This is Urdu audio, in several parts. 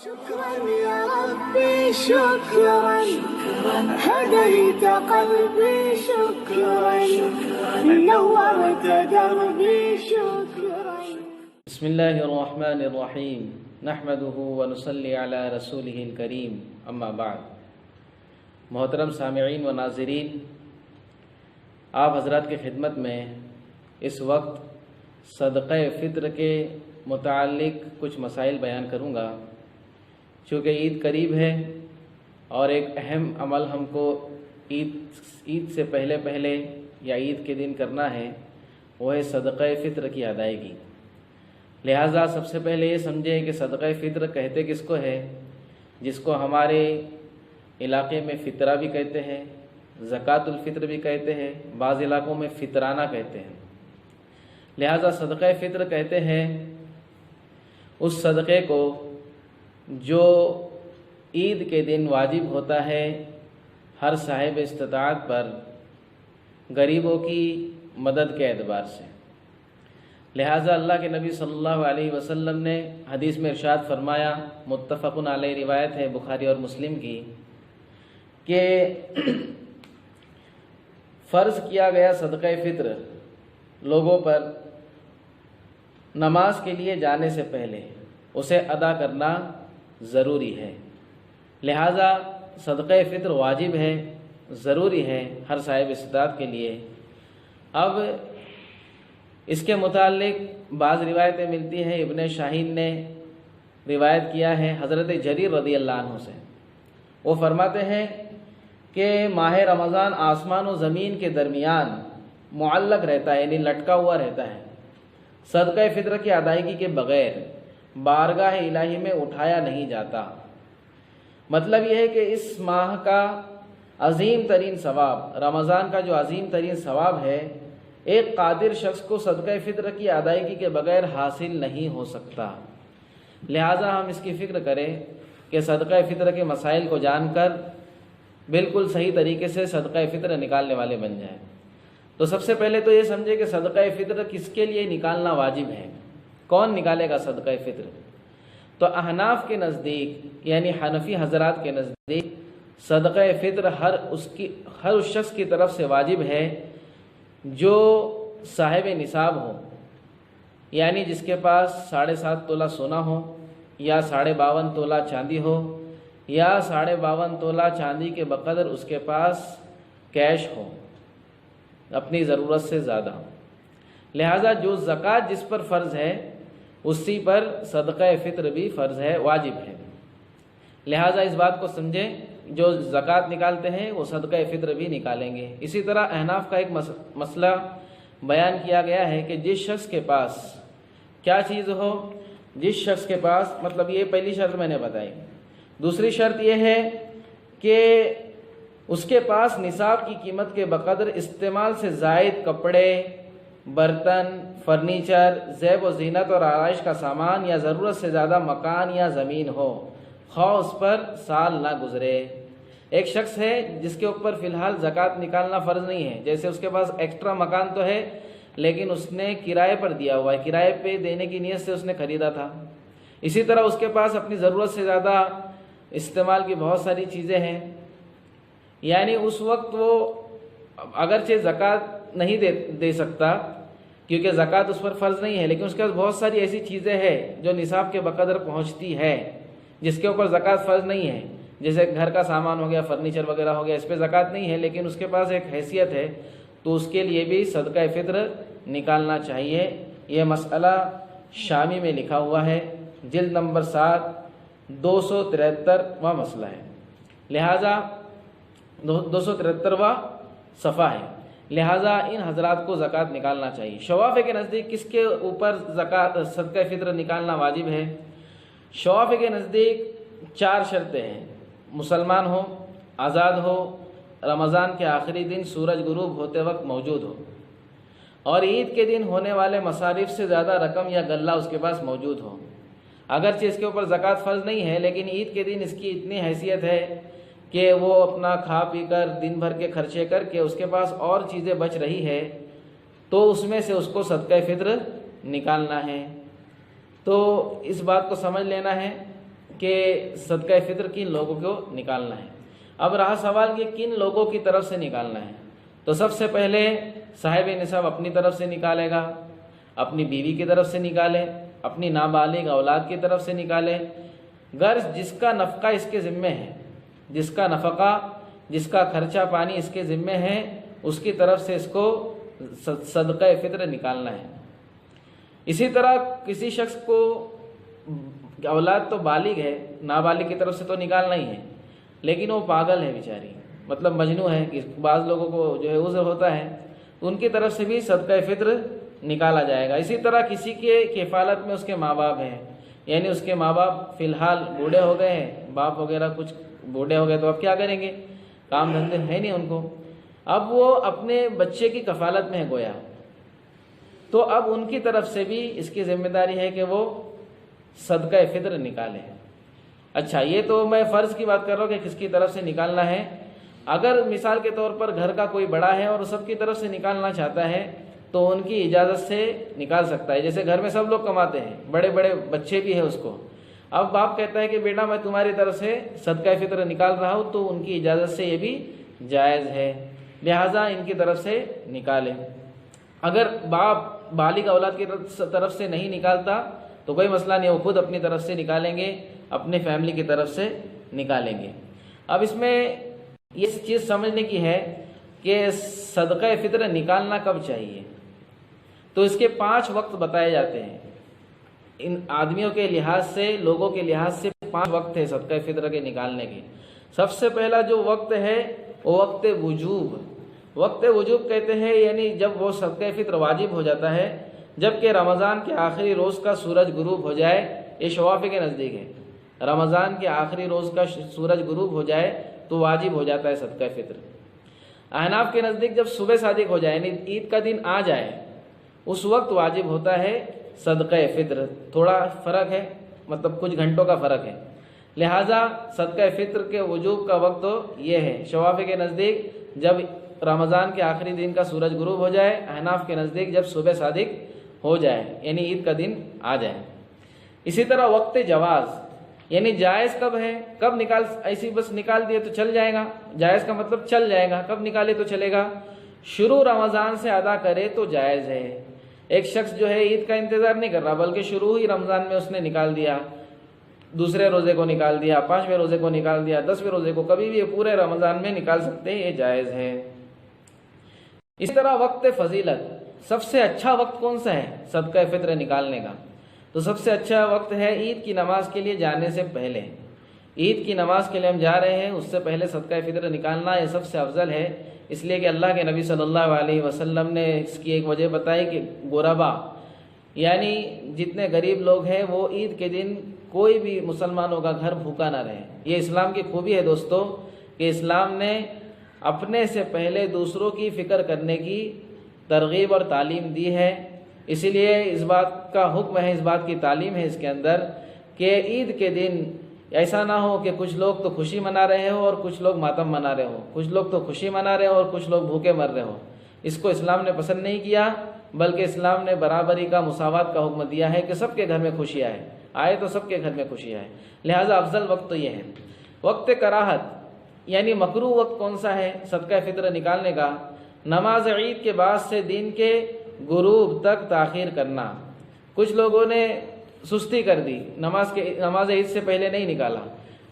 شكرا يا ربي شكرا هديت قلبي شكرا نورت دربي شكرا. بسم الله الرحمن الرحیم نحمده ونصلی علی رسوله الکریم اما بعد. محترم سامعین و ناظرین، آپ حضرات کی خدمت میں اس وقت صدقہ فطر کے متعلق کچھ مسائل بیان کروں گا. چونکہ عید قریب ہے اور ایک اہم عمل ہم کو عید سے پہلے یا عید کے دن کرنا ہے، وہ ہے صدقہ فطر کی ادائیگی. لہٰذا سب سے پہلے یہ سمجھیں کہ صدقہ فطر کہتے کس کو ہے؟ جس کو ہمارے علاقے میں فطرہ بھی کہتے ہیں، زکوٰۃ الفطر بھی کہتے ہیں، بعض علاقوں میں فطرانہ کہتے ہیں. لہٰذا صدقہ فطر کہتے ہیں اس صدقے کو جو عید کے دن واجب ہوتا ہے ہر صاحب استطاعت پر غریبوں کی مدد کے اعتبار سے. لہٰذا اللہ کے نبی صلی اللہ علیہ وسلم نے حدیث میں ارشاد فرمایا، متفق علیہ روایت ہے بخاری اور مسلم کی، کہ فرض کیا گیا صدقہ فطر لوگوں پر نماز کے لیے جانے سے پہلے اسے ادا کرنا ضروری ہے. لہٰذا صدقہ فطر واجب ہے، ضروری ہے ہر صاحب استطاعت کے لیے. اب اس کے متعلق بعض روایتیں ملتی ہیں. ابن شاہین نے روایت کیا ہے حضرت جریر رضی اللہ عنہ سے. وہ فرماتے ہیں کہ ماہ رمضان آسمان و زمین کے درمیان معلق رہتا ہے، یعنی لٹکا ہوا رہتا ہے، صدقہ فطر کی ادائیگی کے بغیر بارگاہ الہی میں اٹھایا نہیں جاتا. مطلب یہ ہے کہ اس ماہ کا عظیم ترین ثواب، رمضان کا جو عظیم ترین ثواب ہے، ایک قادر شخص کو صدقہ فطر کی ادائیگی کے بغیر حاصل نہیں ہو سکتا. لہٰذا ہم اس کی فکر کریں کہ صدقہ فطر کے مسائل کو جان کر بالکل صحیح طریقے سے صدقہ فطر نکالنے والے بن جائیں. تو سب سے پہلے تو یہ سمجھے کہ صدقہ فطر کس کے لیے نکالنا واجب ہے، کون نکالے گا صدقہ فطر؟ تو احناف کے نزدیک، یعنی حنفی حضرات کے نزدیک، صدقہ فطر ہر اس شخص کی طرف سے واجب ہے جو صاحب نصاب ہو، یعنی جس کے پاس 7.5 تولہ سونا ہو، یا 52.5 تولہ چاندی ہو، یا 52.5 تولہ چاندی کے بقدر اس کے پاس کیش ہو اپنی ضرورت سے زیادہ. لہٰذا جو زکوٰۃ جس پر فرض ہے اسی پر صدقہ فطر بھی فرض ہے، واجب ہے. لہٰذا اس بات کو سمجھیں، جو زکوٰۃ نکالتے ہیں وہ صدقہ فطر بھی نکالیں گے. اسی طرح احناف کا ایک مسئلہ بیان کیا گیا ہے کہ جس شخص کے پاس کیا چیز ہو، جس شخص کے پاس، مطلب یہ پہلی شرط میں نے بتائی. دوسری شرط یہ ہے کہ اس کے پاس نصاب کی قیمت کے بقدر استعمال سے زائد کپڑے، برتن، فرنیچر، زیب و زینت اور آرائش کا سامان یا ضرورت سے زیادہ مکان یا زمین ہو، خواہ اس پر سال نہ گزرے. ایک شخص ہے جس کے اوپر فی الحال زکوٰۃ نکالنا فرض نہیں ہے، جیسے اس کے پاس ایکسٹرا مکان تو ہے لیکن اس نے کرائے پر دیا ہوا ہے، کرائے پہ دینے کی نیت سے اس نے خریدا تھا. اسی طرح اس کے پاس اپنی ضرورت سے زیادہ استعمال کی بہت ساری چیزیں ہیں، یعنی اس وقت وہ اگرچہ زکوٰۃ نہیں دے سکتا کیونکہ زکوٰۃ اس پر فرض نہیں ہے، لیکن اس کے پاس بہت ساری ایسی چیزیں ہیں جو نصاب کے بقدر پہنچتی ہے جس کے اوپر زکوٰۃ فرض نہیں ہے. جیسے گھر کا سامان ہو گیا، فرنیچر وغیرہ ہو گیا، اس پہ زکوٰۃ نہیں ہے لیکن اس کے پاس ایک حیثیت ہے، تو اس کے لیے بھی صدقہ فطر نکالنا چاہیے. یہ مسئلہ شامی میں لکھا ہوا ہے، جلد نمبر 7 273واں مسئلہ ہے، لہٰذا 273واں صفحہ ہے. لہٰذا ان حضرات کو زکوٰۃ نکالنا چاہیے. شوافی کے نزدیک کس کے اوپر صدقہ فطر نکالنا واجب ہے؟ شوافی کے نزدیک 4 شرطیں ہیں: مسلمان ہو، آزاد ہو، رمضان کے آخری دن سورج غروب ہوتے وقت موجود ہو، اور عید کے دن ہونے والے مصارف سے زیادہ رقم یا غلہ اس کے پاس موجود ہو. اگرچہ اس کے اوپر زکوٰۃ فرض نہیں ہے لیکن عید کے دن اس کی اتنی حیثیت ہے کہ وہ اپنا کھا پی کر دن بھر کے خرچے کر کے اس کے پاس اور چیزیں بچ رہی ہے تو اس میں سے اس کو صدقہ فطر نکالنا ہے. تو اس بات کو سمجھ لینا ہے کہ صدقہ فطر کن لوگوں کو نکالنا ہے۔ اب رہا سوال کہ کن لوگوں کی طرف سے نکالنا ہے، تو سب سے پہلے صاحب نصاب اپنی طرف سے نکالے گا، اپنی بیوی کی طرف سے نکالے، اپنی نابالغ اولاد کی طرف سے نکالے، غرض جس کا نفقہ اس کے ذمے ہے، جس کا نفقہ، جس کا خرچہ پانی اس کے ذمے ہے، اس کی طرف سے اس کو صدقہ فطر نکالنا ہے۔ اسی طرح کسی شخص کو اولاد تو بالغ ہے، نابالغ کی طرف سے تو نکالنا ہی ہے، لیکن وہ پاگل ہے بیچاری، مطلب مجنون ہے، کہ بعض لوگوں کو جو ہے عذر ہوتا ہے، تو ان کی طرف سے بھی صدقہ فطر نکالا جائے گا۔ اسی طرح کسی کے کفالت میں اس کے ماں باپ ہیں، یعنی اس کے ماں باپ فی الحال بوڑھے ہو گئے ہیں، باپ وغیرہ کچھ بوڑھے ہو گئے، تو اب کیا کریں گے، کام دھندے ہے نہیں ان کو، اب وہ اپنے بچے کی کفالت میں ہے گویا، تو اب ان کی طرف سے بھی اس کی ذمہ داری ہے کہ وہ صدقہ فطر نکالے۔ اچھا، یہ تو میں فرض کی بات کر رہا ہوں کہ کس کی طرف سے نکالنا ہے۔ اگر مثال کے طور پر گھر کا کوئی بڑا ہے اور سب کی طرف سے نکالنا چاہتا ہے تو ان کی اجازت سے نکال سکتا ہے۔ جیسے گھر میں سب لوگ کماتے ہیں، بڑے بڑے بچے بھی ہیں اس کو، اب باپ کہتا ہے کہ بیٹا میں تمہاری طرف سے صدقہ فطر نکال رہا ہوں، تو ان کی اجازت سے یہ بھی جائز ہے، لہٰذا ان کی طرف سے نکالیں۔ اگر باپ بالغ اولاد کی طرف سے نہیں نکالتا تو کوئی مسئلہ نہیں، وہ خود اپنی طرف سے نکالیں گے، اپنے فیملی کی طرف سے نکالیں گے۔ اب اس میں یہ چیز سمجھنے کی ہے کہ صدقہ فطر نکالنا کب چاہیے، تو اس کے 5 وقت بتائے جاتے ہیں۔ ان آدمیوں کے لحاظ سے، لوگوں کے لحاظ سے 5 وقت ہے صدقہ فطر کے نکالنے کے۔ سب سے پہلا جو وقت ہے وہ وقت وجوب۔ وقت وجوب کہتے ہیں یعنی جب وہ صدقہ فطر واجب ہو جاتا ہے، جبکہ رمضان کے آخری روز کا سورج غروب ہو جائے، یہ شوافی کے نزدیک ہے، رمضان کے آخری روز کا سورج غروب ہو جائے تو واجب ہو جاتا ہے صدقہ فطر۔ احناف کے نزدیک جب صبح صادق ہو جائے یعنی عید کا دن آ جائے، اس وقت واجب ہوتا ہے صدقہ فطر۔ تھوڑا فرق ہے، مطلب کچھ گھنٹوں کا فرق ہے، لہٰذا صدقہ فطر کے وجوب کا وقت تو یہ ہے شوافی کے نزدیک جب رمضان کے آخری دن کا سورج غروب ہو جائے، احناف کے نزدیک جب صبح صادق ہو جائے یعنی عید کا دن آ جائے۔ اسی طرح وقت جواز یعنی جائز کب ہے، کب نکال، ایسی بس نکال دیے تو چل جائے گا، جائز کا مطلب چل جائے گا، کب نکالے تو چلے گا، شروع رمضان سے ادا کرے تو جائز ہے۔ ایک شخص جو ہے عید کا انتظار نہیں کر رہا بلکہ شروع ہی رمضان میں اس نے نکال دیا، دوسرے روزے کو نکال دیا، 5ویں روزے کو نکال دیا، 10ویں روزے کو، کبھی بھی پورے رمضان میں نکال سکتے ہیں، یہ جائز ہے۔ اس طرح وقت فضیلت، سب سے اچھا وقت کون سا ہے صدقہ فطر نکالنے کا، تو سب سے اچھا وقت ہے عید کی نماز کے لیے جانے سے پہلے۔ عید کی نماز کے لیے ہم جا رہے ہیں، اس سے پہلے صدقہ فطر نکالنا یہ سب سے افضل ہے، اس لیے کہ اللہ کے نبی صلی اللہ علیہ وسلم نے اس کی ایک وجہ بتائی کہ غربا یعنی جتنے غریب لوگ ہیں وہ عید کے دن کوئی بھی مسلمانوں کا گھر بھوکا نہ رہے۔ یہ اسلام کی خوبی ہے دوستو کہ اسلام نے اپنے سے پہلے دوسروں کی فکر کرنے کی ترغیب اور تعلیم دی ہے، اسی لیے اس بات کا حکم ہے، اس بات کی تعلیم ہے اس کے اندر کہ عید کے دن ایسا نہ ہو کہ کچھ لوگ تو خوشی منا رہے ہو اور کچھ لوگ ماتم منا رہے ہو، کچھ لوگ تو خوشی منا رہے ہو اور کچھ لوگ بھوکے مر رہے ہو۔ اس کو اسلام نے پسند نہیں کیا، بلکہ اسلام نے برابری کا، مساوات کا حکم دیا ہے کہ سب کے گھر میں خوشی آئے تو سب کے گھر میں خوشی آئے، لہٰذا افضل وقت تو یہ ہے۔ وقت کراہت یعنی مکروہ وقت کون سا ہے صدقہ فطر نکالنے کا، نماز عید کے بعد سے دن کے غروب تک تاخیر کرنا۔ کچھ لوگوں نے سستی کر دی، نماز عید سے پہلے نہیں نکالا،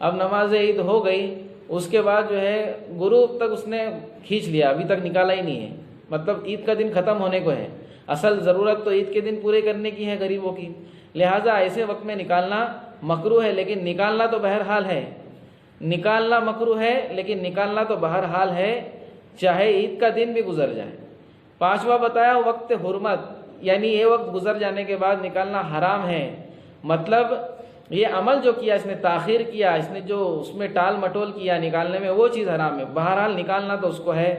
اب نماز عید ہو گئی، اس کے بعد جو ہے غروب تک اس نے کھینچ لیا، ابھی تک نکالا ہی نہیں ہے، مطلب عید کا دن ختم ہونے کو ہے، اصل ضرورت تو عید کے دن پورے کرنے کی ہے غریبوں کی، لہٰذا ایسے وقت میں نکالنا مکروہ ہے، لیکن نکالنا تو بہرحال ہے، نکالنا مکروہ ہے لیکن نکالنا تو بہرحال ہے چاہے عید کا دن بھی گزر جائے۔ 5واں بتایا وقت حرمت یعنی یہ وقت گزر جانے کے بعد نکالنا حرام ہے، مطلب یہ عمل جو کیا اس نے، تاخیر کیا اس نے، جو اس میں ٹال مٹول کیا نکالنے میں، وہ چیز حرام ہے، بہرحال نکالنا تو اس کو ہے۔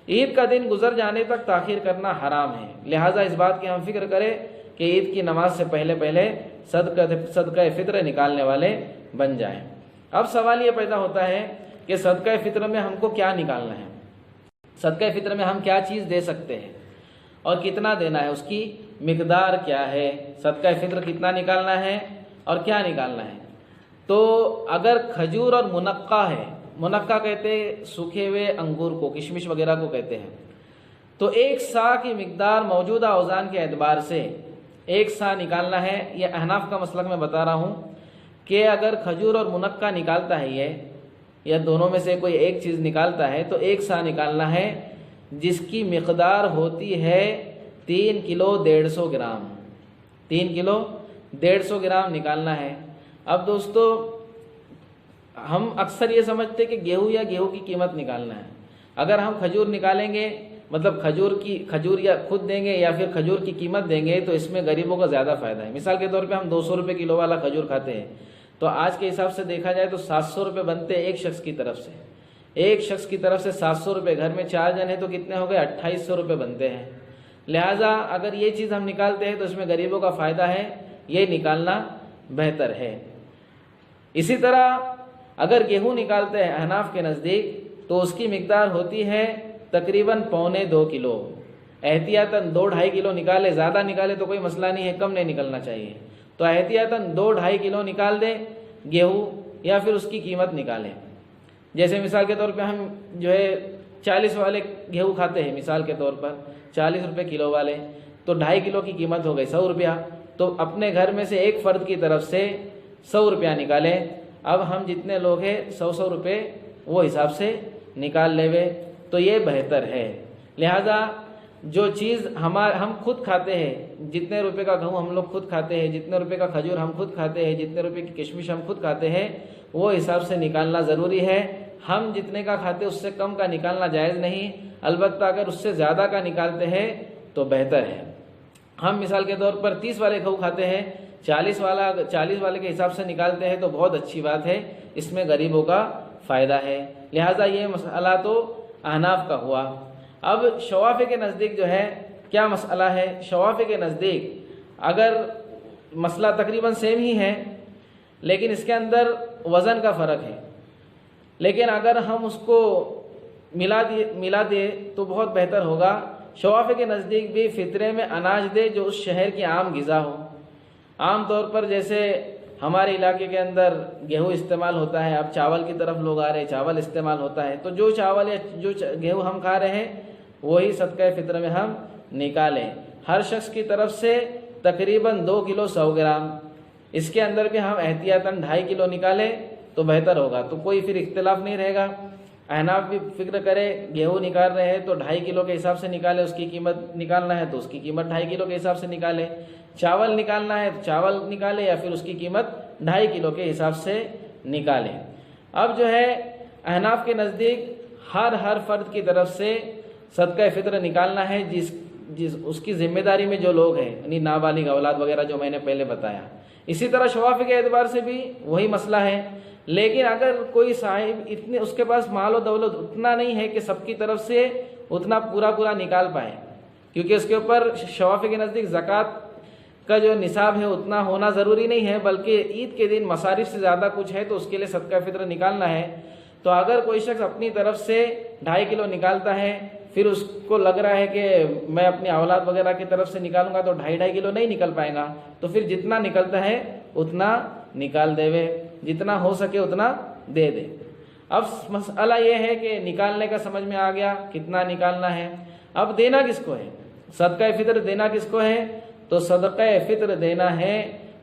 عید کا دن گزر جانے تک تاخیر کرنا حرام ہے، لہٰذا اس بات کی ہم فکر کریں کہ عید کی نماز سے پہلے صدقہ فطر نکالنے والے بن جائیں۔ اب سوال یہ پیدا ہوتا ہے کہ صدقہ فطر میں ہم کو کیا نکالنا ہے، صدقہ فطر میں ہم کیا چیز دے سکتے ہیں اور کتنا دینا ہے، اس کی مقدار کیا ہے، صدقہ فطر کتنا نکالنا ہے اور کیا نکالنا ہے۔ تو اگر کھجور اور منقع ہے، منقع کہتے ہیں سوکھے ہوئے انگور کو، کشمش وغیرہ کو کہتے ہیں، تو 1 سا کی مقدار موجودہ اوزان کے اعتبار سے 1 سا نکالنا ہے۔ یہ احناف کا مسلک میں بتا رہا ہوں کہ اگر کھجور اور منقع نکالتا ہے یہ، یا دونوں میں سے کوئی ایک چیز نکالتا ہے، تو 1 سا نکالنا ہے، جس کی مقدار ہوتی ہے 3 کلو 150 گرام، 3 کلو 150 گرام نکالنا ہے۔ اب دوستو ہم اکثر یہ سمجھتے کہ گیہوں یا گیہوں کی قیمت نکالنا ہے۔ اگر ہم کھجور نکالیں گے، مطلب کھجور یا خود دیں گے یا پھر کھجور کی قیمت دیں گے، تو اس میں غریبوں کا زیادہ فائدہ ہے۔ مثال کے طور پہ ہم 200 روپے کلو والا کھجور کھاتے ہیں، تو آج کے حساب سے دیکھا جائے تو 700 روپے بنتے ہیں ایک شخص کی طرف سے، ایک شخص کی طرف سے 700 روپے، گھر میں 4 جن ہیں تو کتنے ہو گئے؟ 2800 روپے بنتے ہیں۔ لہٰذا اگر یہ چیز ہم نکالتے ہیں تو اس میں غریبوں کا فائدہ ہے، یہ نکالنا بہتر ہے۔ اسی طرح اگر گیہوں نکالتے ہیں احناف کے نزدیک، تو اس کی مقدار ہوتی ہے تقریباً 1.25 کلو، احتیاطاً 2-2.5 کلو نکالے، زیادہ نکالے تو کوئی مسئلہ نہیں ہے، کم نہیں نکلنا چاہیے، تو احتیاطاً 2-2.5 کلو نکال دیں گیہوں، یا پھر اس کی قیمت نکالیں۔ جیسے مثال کے طور پہ ہم جو ہے 40 والے گیہوں کھاتے ہیں، مثال کے طور پر 40 روپے کلو والے، تو 2.5 کلو کی قیمت ہو گئی 100 روپیہ، تو اپنے گھر میں سے ایک فرد کی طرف سے 100 روپیہ نکالیں۔ اب ہم جتنے لوگ ہیں 100 روپے وہ حساب سے نکال لے وے، تو یہ بہتر ہے۔ لہذا جو چیز ہم خود کھاتے ہیں، جتنے روپے کا گیہوں ہم لوگ خود کھاتے ہیں، جتنے روپے کا کھجور ہم خود کھاتے ہیں، جتنے روپے کی کشمش ہم خود کھاتے ہیں، وہ حساب سے نکالنا ضروری ہے۔ ہم جتنے کا کھاتے اس سے کم کا نکالنا جائز نہیں، البتہ اگر اس سے زیادہ کا نکالتے ہیں تو بہتر ہے۔ ہم مثال کے طور پر 30 والے گیہوں کھاتے ہیں، 40 والے کے حساب سے نکالتے ہیں تو بہت اچھی بات ہے، اس میں غریبوں کا فائدہ ہے۔ لہٰذا یہ مسئلہ تو احناف کا ہوا۔ اب شوافی کے نزدیک جو ہے کیا مسئلہ ہے؟ شوافی کے نزدیک اگر مسئلہ تقریباً سیم ہی ہے، لیکن اس کے اندر وزن کا فرق ہے، لیکن اگر ہم اس کو ملا دے تو بہت بہتر ہوگا۔ شوافی کے نزدیک بھی فطرے میں اناج دے جو اس شہر کی عام غذا ہو۔ عام طور پر جیسے ہمارے علاقے کے اندر گیہوں استعمال ہوتا ہے، اب چاول کی طرف لوگ آ رہے ہیں، چاول استعمال ہوتا ہے، تو جو چاول یا جو گیہوں ہم کھا رہے ہیں وہی صدقہ فطر میں ہم نکالیں۔ ہر شخص کی طرف سے تقریباً 2 کلو 100 گرام، اس کے اندر بھی ہم احتیاطاً 2.5 کلو نکالیں تو بہتر ہوگا، تو کوئی پھر اختلاف نہیں رہے گا۔ احناف بھی فکر کرے، گیہوں نکال رہے ہیں تو 2.5 کلو کے حساب سے نکالے، اس کی قیمت نکالنا ہے تو اس کی قیمت 2.5 کلو کے حساب سے نکالے، چاول نکالنا ہے تو چاول نکالے یا پھر اس کی قیمت 2.5 کلو کے حساب سے نکالیں۔ اب جو ہے احناف کے نزدیک ہر فرد کی طرف سے صدقہ فطر نکالنا ہے، جس اس کی ذمہ داری میں جو لوگ ہیں، یعنی نابالغ اولاد وغیرہ جو میں نے پہلے بتایا۔ اسی طرح شوافی کے اعتبار سے بھی وہی مسئلہ ہے، لیکن اگر کوئی صاحب اس کے پاس مال و دولت اتنا نہیں ہے کہ سب کی طرف سے اتنا پورا نکال پائے، کیونکہ اس کے اوپر شوافی کے نزدیک زکوٰۃ کا جو نصاب ہے اتنا ہونا ضروری نہیں ہے، بلکہ عید کے دن مصارف سے زیادہ کچھ ہے تو اس کے لیے صدقہ فطر نکالنا ہے۔ تو اگر کوئی شخص اپنی طرف سے 2.5 کلو نکالتا ہے، پھر اس کو لگ رہا ہے کہ میں اپنی اولاد وغیرہ کی طرف سے نکالوں گا تو 2.5 کلو نہیں نکل پائے گا، تو پھر جتنا نکلتا ہے اتنا نکال دے وے، جتنا ہو سکے اتنا دے دے۔ اب مسئلہ یہ ہے کہ نکالنے کا سمجھ میں آ گیا کتنا نکالنا ہے، اب دینا کس کو ہے؟ صدقہ فطر دینا کس کو ہے؟ تو صدقہ فطر دینا ہے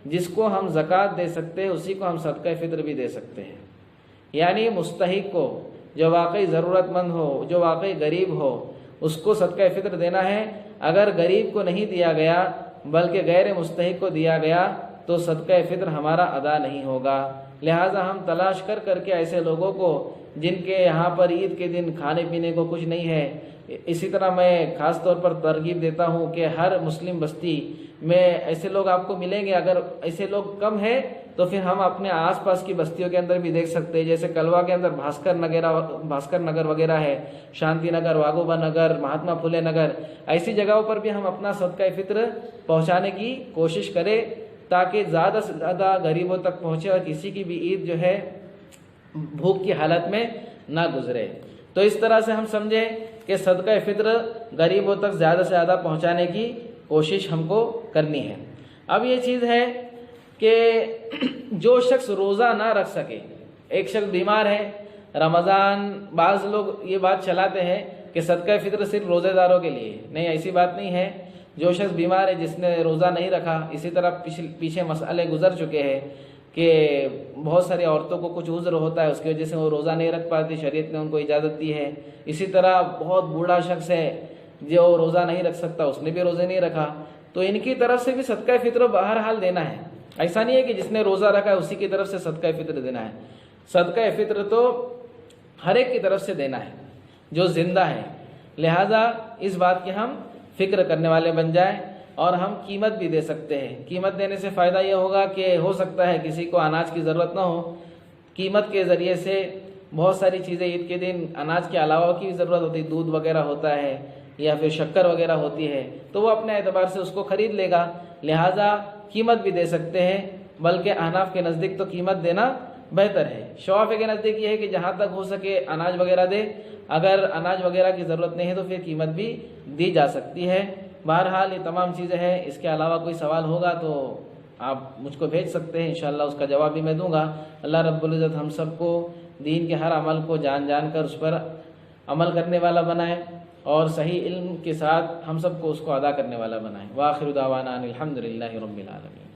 جس کو ہم زکوٰۃ دے سکتے ہیں، اسی کو ہم صدقہ فطر بھی دے سکتے ہیں، یعنی مستحق کو، جو واقعی ضرورت مند ہو، جو واقعی غریب ہو، اس کو صدقہ فطر دینا ہے۔ اگر غریب کو نہیں دیا گیا بلکہ غیر مستحق کو دیا گیا تو صدقہ فطر ہمارا ادا نہیں ہوگا۔ لہٰذا ہم تلاش کر کے ایسے لوگوں کو جن کے یہاں پر عید کے دن کھانے پینے کو کچھ نہیں ہے، اسی طرح میں خاص طور پر ترغیب دیتا ہوں کہ ہر مسلم بستی میں ایسے لوگ آپ کو ملیں گے، اگر ایسے لوگ کم ہیں تو پھر ہم اپنے آس پاس کی بستیوں کے اندر بھی دیکھ سکتے ہیں، جیسے کلوا کے اندر بھاسکر نگر وغیرہ ہے، شانتی نگر، واگوبا نگر، مہاتما پھولے نگر، ایسی جگہوں پر بھی ہم اپنا صدقہ فطر پہنچانے کی کوشش کریں تاکہ زیادہ سے زیادہ غریبوں تک پہنچے اور کسی کی بھی عید جو ہے بھوک کی حالت میں نہ گزرے۔ تو اس طرح سے ہم سمجھیں کہ صدقہ فطر غریبوں تک زیادہ سے زیادہ پہنچانے کی کوشش ہم کو کرنی ہے۔ اب یہ چیز ہے کہ جو شخص روزہ نہ رکھ سکے، ایک شخص بیمار ہے، رمضان، بعض لوگ یہ بات چلاتے ہیں کہ صدقہ فطر صرف روزے داروں کے لیے، نہیں، ایسی بات نہیں ہے۔ جو شخص بیمار ہے، جس نے روزہ نہیں رکھا، اسی طرح پیچھے مسئلے گزر چکے ہیں کہ بہت ساری عورتوں کو کچھ عذر ہوتا ہے، اس کی وجہ سے وہ روزہ نہیں رکھ پاتی، شریعت نے ان کو اجازت دی ہے۔ اسی طرح بہت بوڑھا شخص ہے جو روزہ نہیں رکھ سکتا، اس نے بھی روزے نہیں رکھا، تو ان کی طرف سے بھی صدقہ فطر بہرحال دینا ہے۔ ایسا نہیں ہے کہ جس نے روزہ رکھا ہے اسی کی طرف سے صدقہ فطر دینا ہے، صدقہ فطر تو ہر ایک کی طرف سے دینا ہے جو زندہ ہے۔ لہٰذا اس بات کی ہم فکر کرنے والے بن جائیں، اور ہم قیمت بھی دے سکتے ہیں۔ قیمت دینے سے فائدہ یہ ہوگا کہ ہو سکتا ہے کسی کو اناج کی ضرورت نہ ہو، قیمت کے ذریعے سے بہت ساری چیزیں عید کے دن اناج کے علاوہ کی ضرورت ہوتی ہے، دودھ وغیرہ ہوتا ہے یا پھر شکر وغیرہ ہوتی ہے، تو وہ اپنے اعتبار سے اس کو خرید لے گا، لہٰذا قیمت بھی دے سکتے ہیں۔ بلکہ احناف کے نزدیک تو قیمت دینا بہتر ہے، شوافی کے نزدیک یہ ہے کہ جہاں تک ہو سکے اناج وغیرہ دے، اگر اناج وغیرہ کی ضرورت نہیں ہے تو پھر قیمت بھی دی جا سکتی ہے۔ بہرحال یہ تمام چیزیں ہیں، اس کے علاوہ کوئی سوال ہوگا تو آپ مجھ کو بھیج سکتے ہیں، انشاءاللہ اس کا جواب بھی میں دوں گا۔ اللہ رب العزت ہم سب کو دین کے ہر عمل کو جان جان کر اس پر عمل کرنے والا بنائے، اور صحیح علم کے ساتھ ہم سب کو اس کو ادا کرنے والا بنائے۔ وآخر دعوانا ان الحمد للہ رب العالمین۔